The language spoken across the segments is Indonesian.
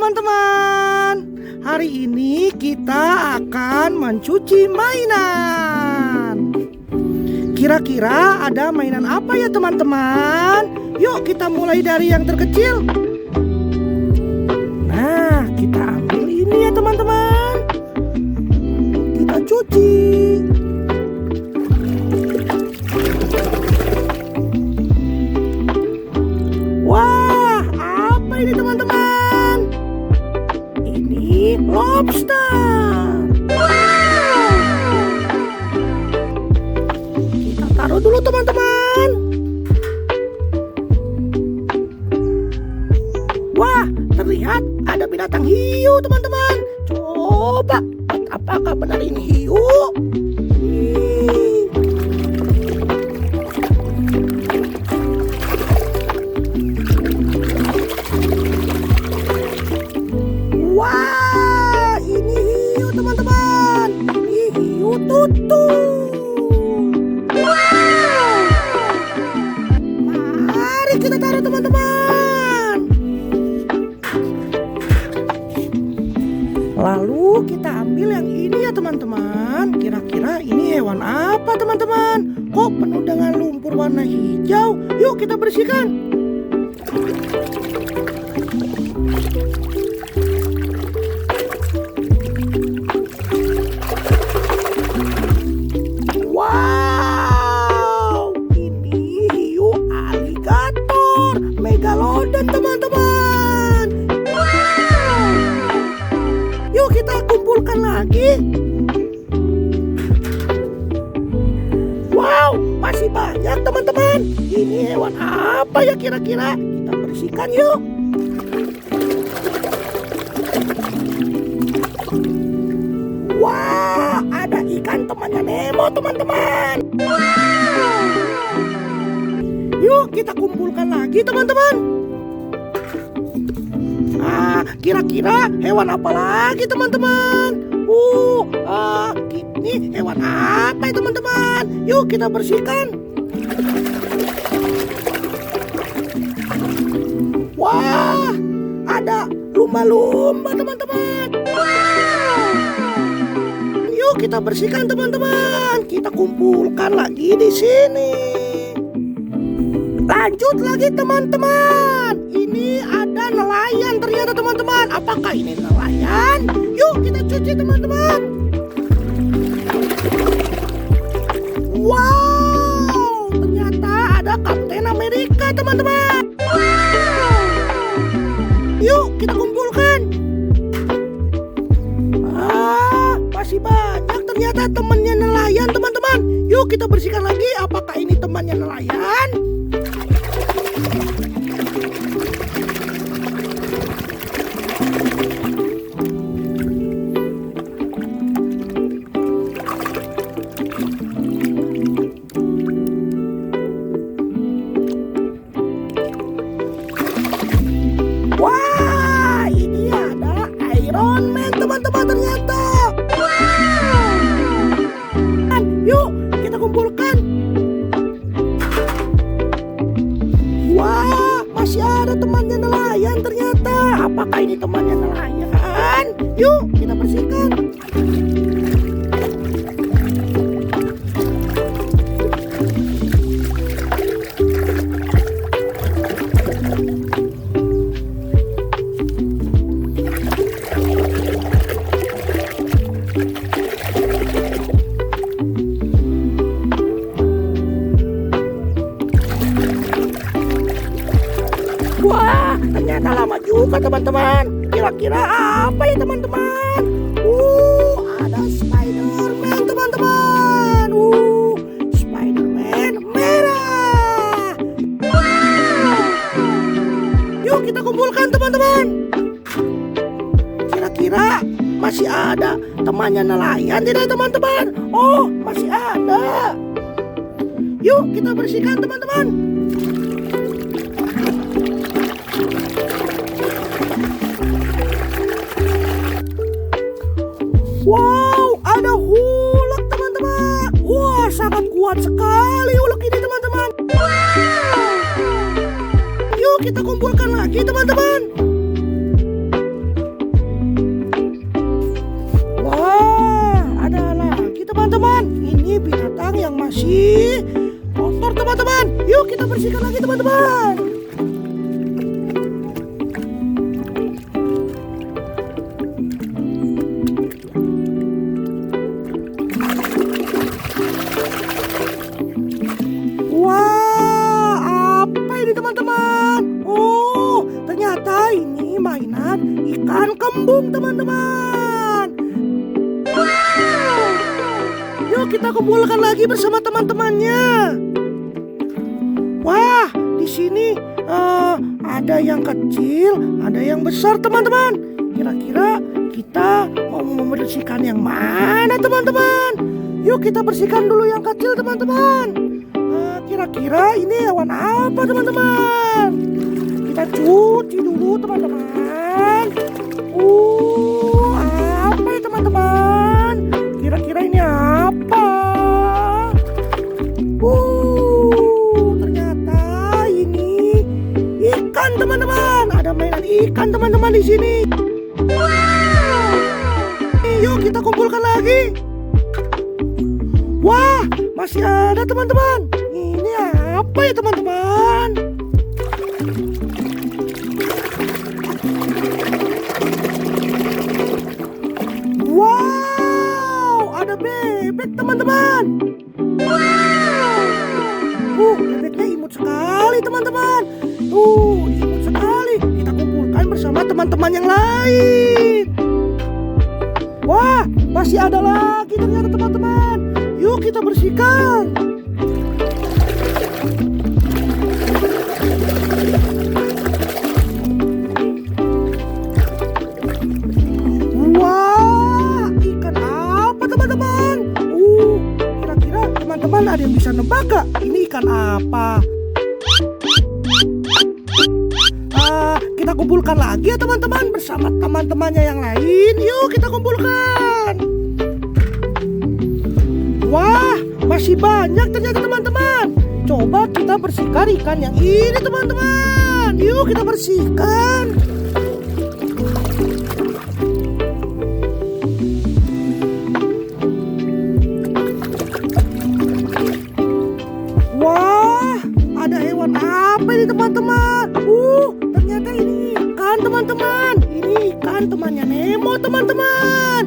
teman-teman. Hari ini kita akan mencuci mainan. Kira-kira ada mainan apa ya teman-teman? Yuk kita mulai dari yang terkecil. Nah, kita ambil ini ya teman-teman. Kita cuci. Wah, apa ini teman-teman? Ini lobster. Wow. Kita taruh dulu teman-teman. Wah, terlihat ada binatang hiu teman-teman. Coba, apakah benar ini hiu? Wah, ini hiu teman-teman. Ini hiu tutul. Wow. Mari kita taruh teman-teman. Lalu kita ambil yang ini ya teman-teman. Kira-kira ini hewan apa teman-teman? Kok penuh dengan lumpur warna hijau? Yuk kita bersihkan. Wow, ini hiu aligator megalodon teman-teman. Wow. Yuk kita kumpulkan lagi. Wow, masih banyak teman-teman. Ini hewan apa ya kira-kira? Kita bersihkan yuk. Wah, ada ikan temannya Nemo teman-teman. Wow. Yuk kita kumpulkan lagi teman-teman. Kira-kira hewan apa lagi teman-teman? Ini hewan apa ya teman-teman? Yuk kita bersihkan. Wah, ada lumba-lumba teman-teman. Wow. Yuk kita bersihkan teman-teman. Kita kumpulkan lagi di sini. Lanjut lagi teman-teman. Ini ada nelayan ternyata teman-teman. Apakah ini nelayan? Yuk kita cuci teman-teman. Wow, ternyata ada Kapten Amerika teman-teman. Wow. Yuk kita kumpulkan. Masih banyak ternyata temannya nelayan teman-teman. Yuk kita bersihkan lagi. Apakah ini temannya nelayan? Wah, ini ada Iron Man teman-teman ternyata. Yuk kita kumpulkan. Wah, masih ada temannya nelayan ternyata. Apakah ini temannya nelayan? Yuk kita bersihkan. Wah, ternyata lama juga teman-teman. Kira-kira apa ya teman-teman? Ada Spider-Man teman-teman. Spider-Man merah. Wow. Yuk kita kumpulkan teman-teman. Kira-kira masih ada temannya nelayan tidak teman-teman? Oh, masih ada. Yuk kita bersihkan teman-teman. Wow, ada huluk teman-teman. Wah, sangat kuat sekali huluk ini teman-teman. Wow. Yuk kita kumpulkan lagi teman-teman. bersih. Kotor teman-teman. Yuk kita bersihkan lagi teman-teman. Wah, apa ini teman-teman? Oh, ternyata ini mainan ikan kembung teman-teman. Yuk kita kumpulkan lagi bersama teman-temannya. Wah, di sini ada yang kecil, ada yang besar teman-teman. Kira-kira kita mau membersihkan yang mana teman-teman? Yuk kita bersihkan dulu yang kecil teman-teman. Kira-kira ini hewan apa teman-teman? Kita cuci dulu teman-teman. Apa ya teman-teman? Kira-kira ini apa? Ternyata ini ikan teman-teman. Ada mainan ikan teman-teman di sini. Yuk kita kumpulkan lagi. Wah, masih ada teman-teman. Ini apa ya teman-teman? Wow, ada bebek teman-teman. Bebeknya imut sekali teman-teman. Imut sekali. Kita kumpulkan bersama teman-teman yang lain. Wah, masih ada lagi ternyata teman-teman. Yuk kita bersihkan. Wah, ikan apa teman-teman? Kira-kira teman-teman ada yang bisa nebak gak? Ini ikan apa? Kita kumpulkan lagi ya teman-teman bersama teman-temannya yang lain. Yuk kita kumpulkan. Wah, masih banyak ternyata teman-teman. Coba kita bersihkan ikan yang ini teman-teman. Yuk kita bersihkan. Wah, ada hewan apa ini teman-teman? Ternyata ini ikan teman-teman. Ini ikan temannya Nemo teman-teman.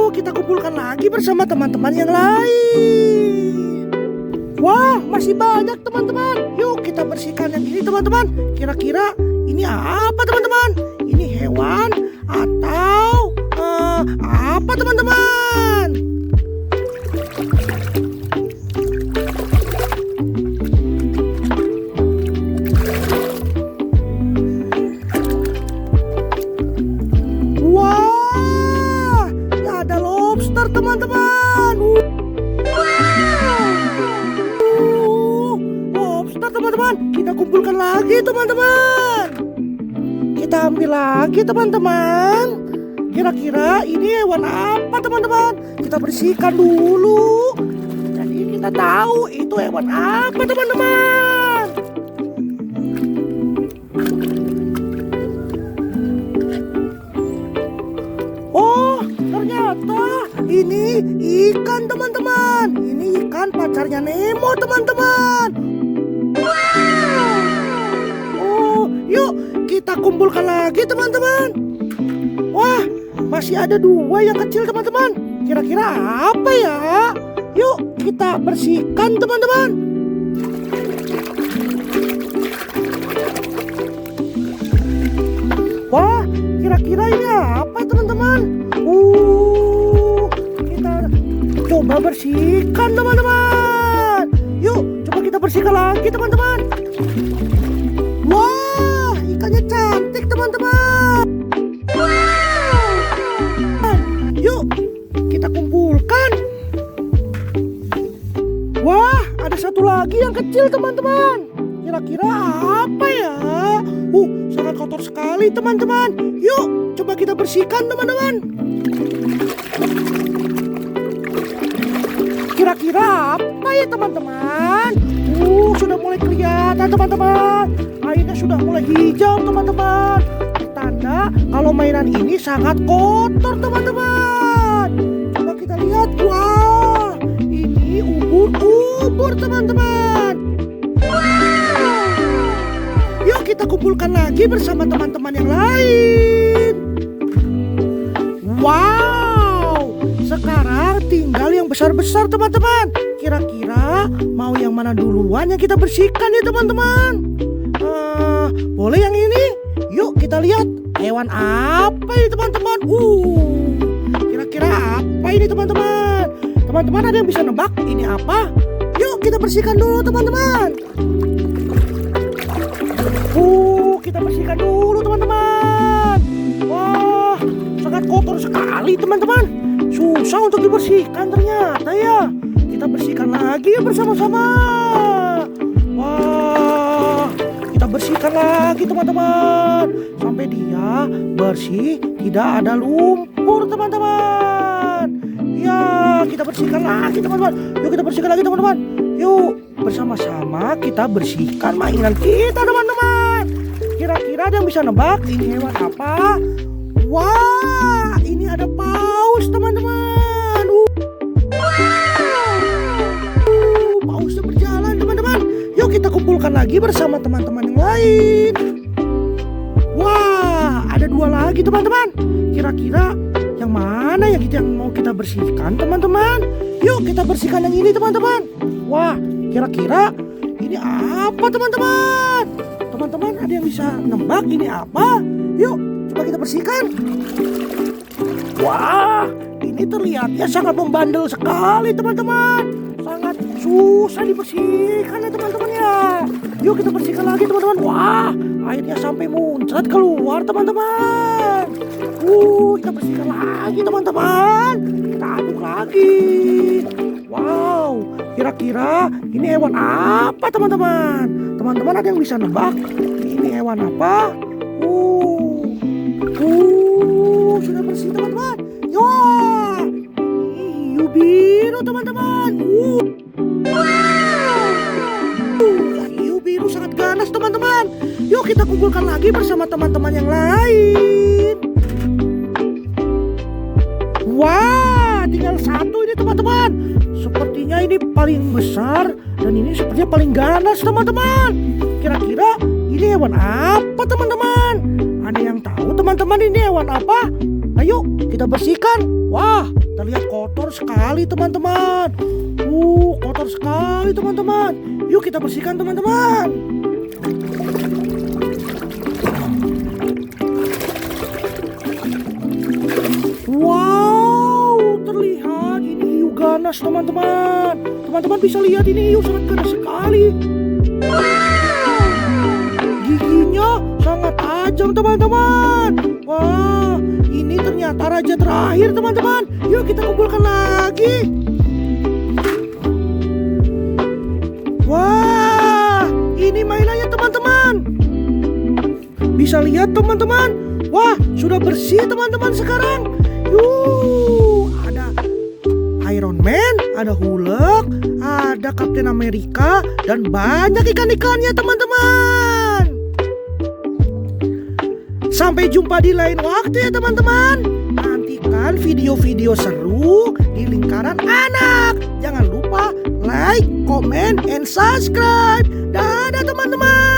Kita kumpulkan lagi bersama teman-teman yang lain. Wah, masih banyak teman-teman. Yuk kita bersihkan yang ini teman-teman. Kira-kira ini apa teman-teman? Ini hewan atau apa teman-teman? Teman-teman, lobster teman-teman. Kita kumpulkan lagi teman-teman. Kita ambil lagi teman-teman. Kira-kira ini hewan apa teman-teman? Kita bersihkan dulu. Jadi kita tahu itu hewan apa teman-teman. Ternyata ini ikan teman-teman. Ini ikan pacarnya Nemo teman-teman. Yuk kita kumpulkan lagi teman-teman. Wah, masih ada dua yang kecil teman-teman. Kira-kira apa ya? Yuk kita bersihkan teman-teman. Wah, kira-kira ini apa teman-teman? Kita coba bersihkan teman-teman. Yuk, coba kita bersihkan lagi teman-teman. Wah, ikannya cantik teman-teman. Yuk, kita kumpulkan. Wah, ada satu lagi yang kecil teman-teman. Kira-kira apa ya? Sangat kotor sekali teman-teman. Yuk, coba kita bersihkan teman-teman. Kira-kira apa ya teman-teman? Sudah mulai kelihatan teman-teman. Airnya sudah mulai hijau teman-teman. Tanda kalau mainan ini sangat kotor teman-teman. Coba kita lihat. Wah, ini ubur-ubur teman-teman. Yuk kita kumpulkan lagi bersama teman-teman yang lain. Wow, sekarang tinggal yang besar-besar teman-teman. Kira-kira mau yang mana duluan yang kita bersihkan ya teman-teman? Boleh yang ini? Yuk kita lihat hewan apa ini teman-teman. Kira-kira apa ini teman-teman? Teman-teman ada yang bisa nebak ini apa? Yuk kita bersihkan dulu teman-teman. Kita bersihkan dulu teman-teman. Wah, sangat kotor sekali teman-teman. Susah untuk dibersihkan ternyata ya. Kita bersihkan lagi ya bersama-sama. Wah, kita bersihkan lagi teman-teman. Sampai dia bersih, tidak ada lumpur teman-teman. Ya, kita bersihkan lagi teman-teman. Yuk kita bersihkan lagi teman-teman. Yuk, bersama-sama kita bersihkan mainan kita teman-teman. Kira-kira ada yang bisa nebak ini hewan apa? Wah, ini ada paus teman-teman. Pausnya berjalan teman-teman. Yuk kita kumpulkan lagi bersama teman-teman yang lain. Wah, ada 2 lagi teman-teman. Kira-kira yang mana yang mau kita bersihkan teman-teman? Yuk kita bersihkan yang ini teman-teman. Wah, kira-kira ini apa teman-teman? Teman-teman ada yang bisa nebak ini apa? Yuk coba kita bersihkan. Wah, ini terlihatnya sangat membandel sekali teman-teman. Sangat susah dibersihkan ya teman-teman ya. Yuk kita bersihkan lagi teman-teman. Wah, airnya sampai muncrat keluar teman-teman. Kita bersihkan lagi teman-teman. Kita aduk lagi. Wow, kira-kira ini hewan apa teman-teman? Teman-teman ada yang bisa nebak ini hewan apa? Sudah bersih teman-teman. Wah, ini hiu biru teman-teman. Hiu biru sangat ganas teman-teman. Yuk kita kumpulkan lagi bersama teman-teman yang lain. Wah, tinggal 1 ini teman-teman. Sepertinya ini paling besar dan ini sepertinya paling ganas teman-teman. Kira-kira ini hewan apa teman-teman? Ada yang tahu teman-teman ini hewan apa? Ayo kita bersihkan. Wah, terlihat kotor sekali teman-teman. Kotor sekali teman-teman. Yuk kita bersihkan teman-teman. Wow, terlihat ini hiu ganas teman-teman. Teman-teman bisa lihat ini hiu sangat ganas sekali. Giginya sangat tajam teman-teman. Wah, ini ternyata raja terakhir teman-teman. Yuk kita kumpulkan lagi. Wah, ini mainannya teman-teman. Bisa lihat teman-teman. Wah, sudah bersih teman-teman sekarang. Ada Iron Man, ada Hulk, ada Captain America, dan banyak ikan-ikannya teman-teman. Sampai jumpa di lain waktu ya teman-teman. Nantikan video-video seru di Lingkaran Anak. Jangan lupa like, comment, and subscribe. Dadah teman-teman.